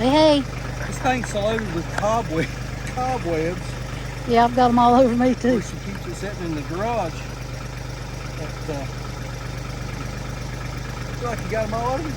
Hey. This thing's so loaded with cobwebs. Yeah, I've got them all over me too. She keeps it sitting in the garage. But, feel like you got them all over?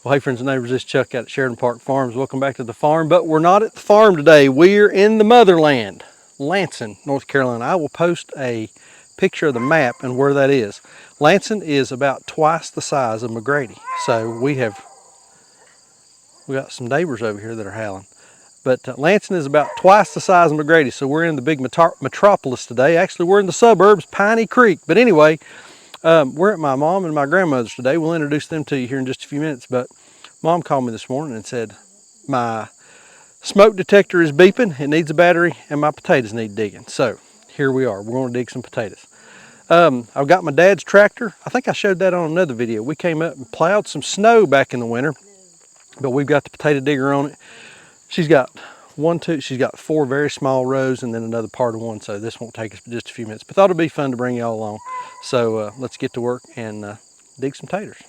Well, hey friends and neighbors, this is Chuck out at Sheridan Park Farms. Welcome back to the farm, but we're not at the farm today. We're in the motherland, Lansing, North Carolina. I will post a picture of the map and where that is. Lansing is about twice the size of McGrady. So we got some neighbors over here that are howling. But Lansing is about twice the size of McGrady. So we're in the big metropolis today. Actually, we're in the suburbs, Piney Creek. But anyway, we're at my mom and my grandmother's today. We'll introduce them to you here in just a few minutes, but Mom called me this morning and said, my smoke detector is beeping, it needs a battery, and my potatoes need digging. So here we are, we're gonna dig some potatoes. I've got my dad's tractor. I think I showed that on another video. We came up and plowed some snow back in the winter, but we've got the potato digger on it. She's got she's got 4 very small rows and then another part of one, so this won't take us just a few minutes. But thought it'd be fun to bring y'all along. So let's get to work and dig some taters.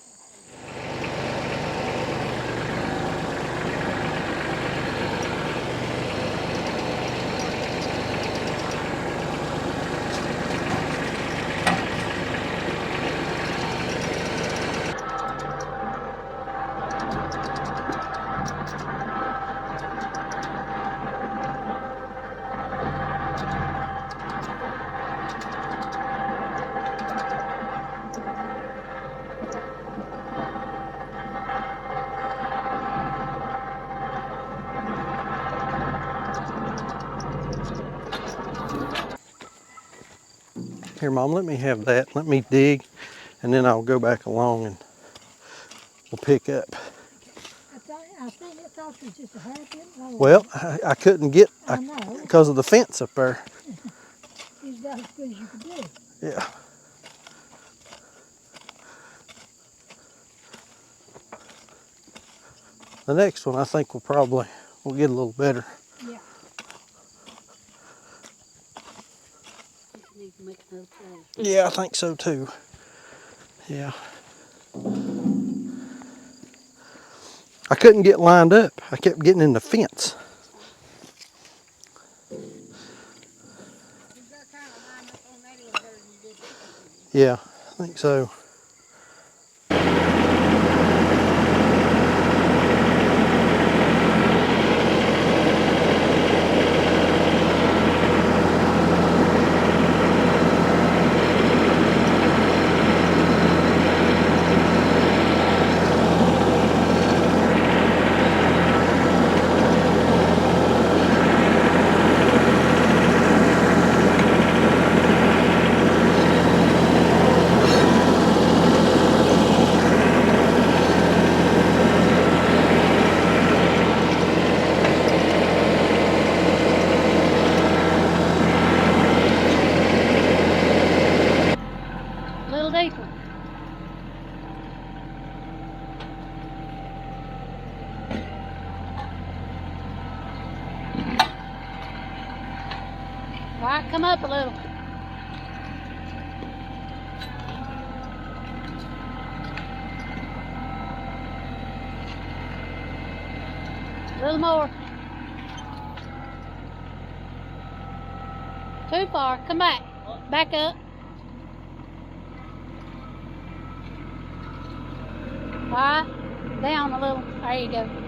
Here, Mom, let me have that. Let me dig, and then I'll go back along and we'll pick up. I think it thought it was just a hair bit lower. Well, I couldn't get, because of the fence up there. It's about as good as you could do. Yeah. The next one, I think we'll get a little better. Yeah. Yeah, I think so too. Yeah. I couldn't get lined up. I kept getting in the fence. Yeah, I think so. right, come up a little. A little more. Too far. Come back. Back up. Right. Down a little. There you go.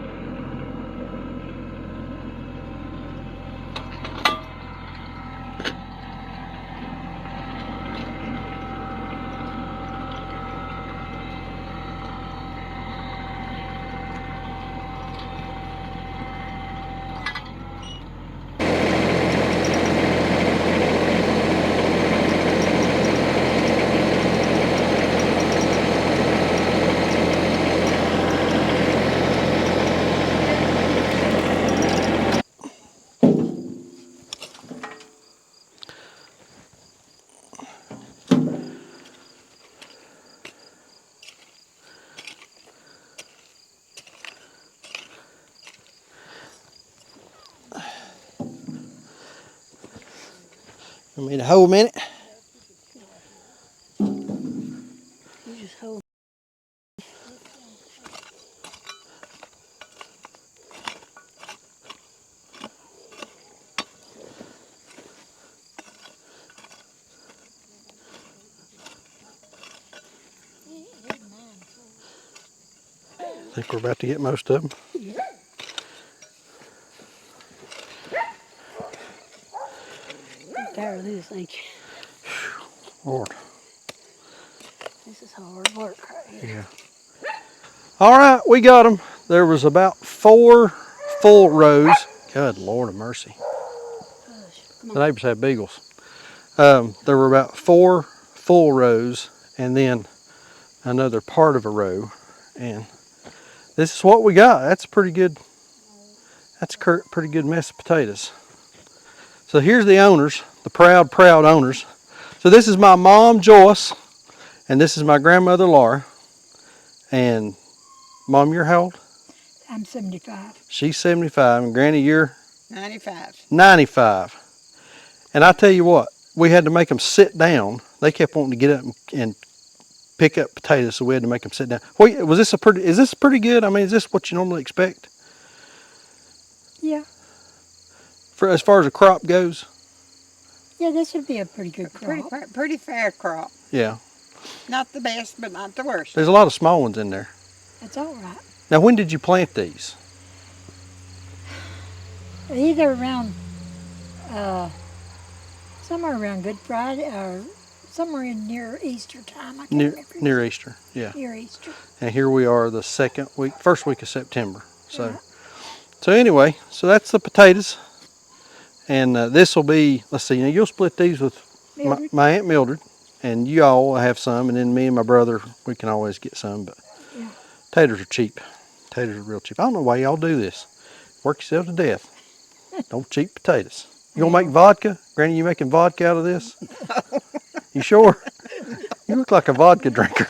You need a whole minute? You just hold. I think we're about to get most of them. I'm tired of this, ain't you? Lord. This is hard work right here. Yeah. All right, we got them. There was about 4 full rows. Good Lord of mercy. Hush. Come The on. neighbors have beagles. There were about 4 full rows and then another part of a row. And this is what we got. That's pretty good. That's a pretty good mess of potatoes. So here's the owners, the proud, proud owners. So this is my mom, Joyce, and this is my grandmother, Laura. And Mom, you're how old? I'm 75. She's 75, and Granny, you're 95. 95. And I tell you what, we had to make them sit down. They kept wanting to get up and pick up potatoes, so we had to make them sit down. Wait, is this pretty good? I mean, is this what you normally expect Yeah. for as far as a crop goes? Yeah, this would be a pretty good crop. Pretty fair crop. Yeah. Not the best, but not the worst. There's a lot of small ones in there. That's all right. Now, when did you plant these? Either around, somewhere around Good Friday or somewhere in near Easter time. I can't remember. Near Easter, yeah. Near Easter. And here we are the first week of September. So, Right. so anyway, so that's the potatoes. And this will be, let's see, now you'll split these with Mildred? my Aunt Mildred, and you all will have some, and then me and my brother, we can always get some, but Yeah. potatoes are cheap. Potatoes are real cheap. I don't know why y'all do this. Work yourself to death. Don't cheap potatoes. You gonna make vodka? Granny, you making vodka out of this? You sure? You look like a vodka drinker.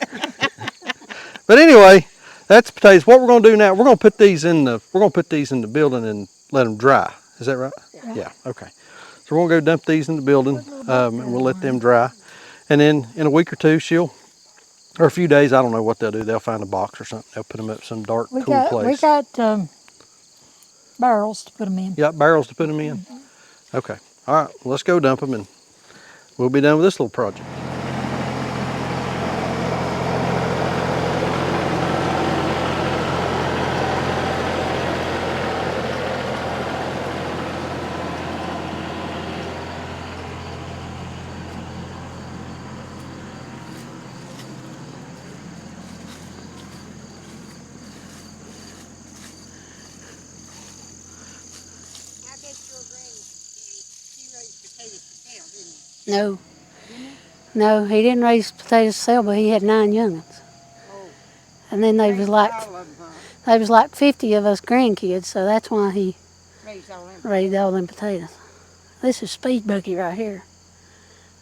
But anyway, that's potatoes. What we're gonna do now, we're gonna put these in the building and let them dry. Is that right? Yeah. Okay. So we're gonna go dump these in the building, and we'll let them dry. And then in a week or two, or a few days, I don't know what they'll do. They'll find a box or something. They'll put them up some dark, cool place. We got barrels to put them in. You got barrels to put them in? Okay. All right. Well, let's go dump them and we'll be done with this little project. No. No, he didn't raise potatoes to sell, but he had 9 young'uns. And then there was like 50 of us grandkids, so that's why he raised all them potatoes. This is Speed Buggy right here.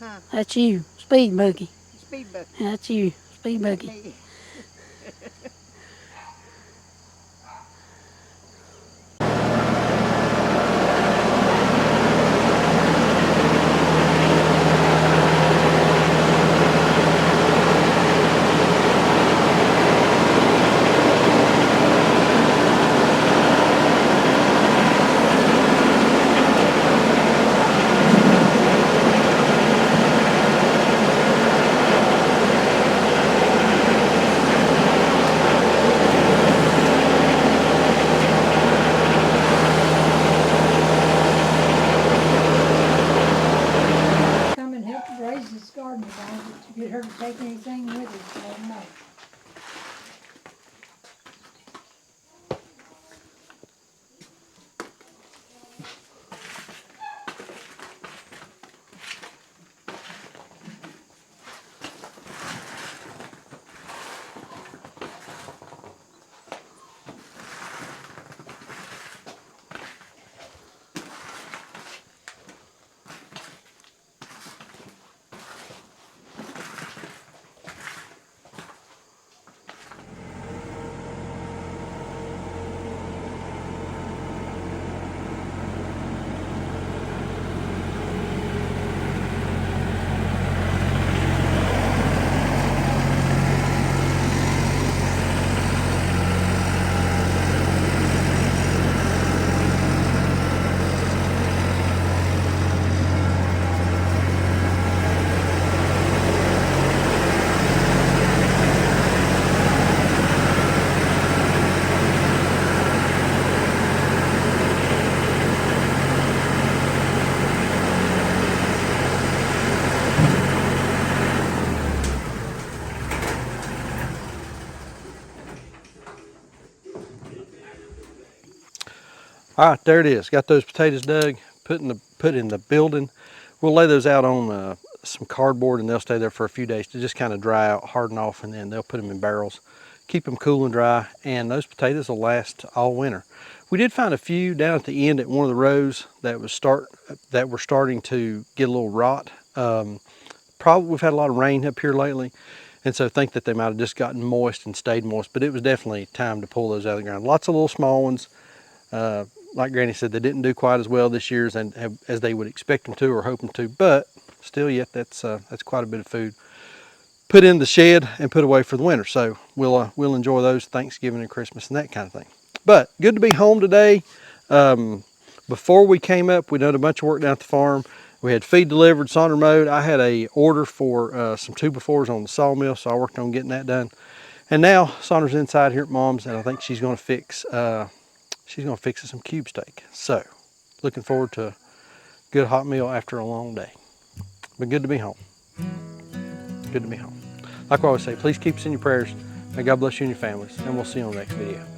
Huh. That's you, Speed Buggy. Speed bucket. Yeah, that's you, Speed Buggy. Me. garden today, but to get her to take anything with her, I don't know. All right, there it is. Got those potatoes dug, put in the building. We'll lay those out on some cardboard and they'll stay there for a few days to just kind of dry out, harden off, and then they'll put them in barrels, keep them cool and dry, and those potatoes will last all winter. We did find a few down at the end at one of the rows that were starting to get a little rot. Probably we've had a lot of rain up here lately, and so I think that they might have just gotten moist and stayed moist, but it was definitely time to pull those out of the ground. Lots of little small ones. Like Granny said, they didn't do quite as well this year as they would expect them to or hope them to, but still yet that's quite a bit of food put in the shed and put away for the winter. So we'll enjoy those Thanksgiving and Christmas and that kind of thing. But good to be home today. Before we came up, we done a bunch of work down at the farm. We had feed delivered, Sonder mowed. I had a order for some 2x4s on the sawmill, so I worked on getting that done. And now Sonder's inside here at Mom's, and I think she's going to fix us some cube steak. So looking forward to a good hot meal after a long day. But good to be home. Good to be home. Like I always say, please keep us in your prayers. May God bless you and your families, and we'll see you on the next video.